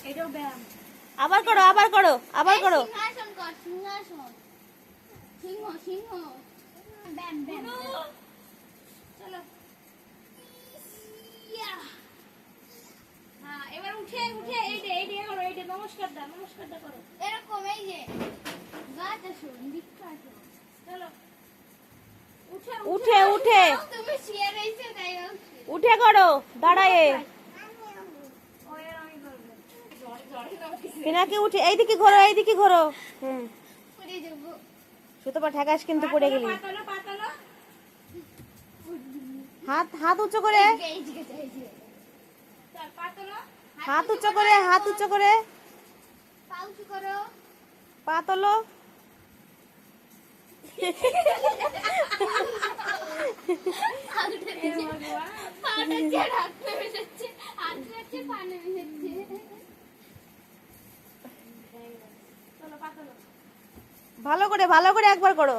এটাও ব্যায়াম। আবার করো, আবার করো, আবার করো। সিংহাসন কর, সিংহাসন। সিংহ, সিংহ। ব্যাম, ব্যাম। চলো। ইয়া। হ্যাঁ, এবার উঠে উঠে এইটা করো, এইটা নমস্কারটা করো। এরকম এই যে গাছ আসুন, দীক্ষা আসুন। চলো। উঠে উঠে উঠে তুমি শুয়ে রয়েছে তাই বলছি। উঠে করো, দাঁড়ায়ে। ওই আমি করবো। জ্বরে পিনাকি উঠে, এইদিকে ঘোরো, এইদিকে ঘোরো। পড়ে যাবো। সুতপা ঠেকাস কিন্তু পড়ে গেলি। পাতালো। হাত হাত উঁচু করে, এই যে, এই যে। চল পাতালো। হাত উঁচু করে, হাত উঁচু করে। পা উঁচু করো। পা তোলো। পাটা দিয়ে হাত নেমে যাচ্ছে, হাত যাচ্ছে, পা নেমে যাচ্ছে। চলো পাতালো। ভালো করে একবার করো।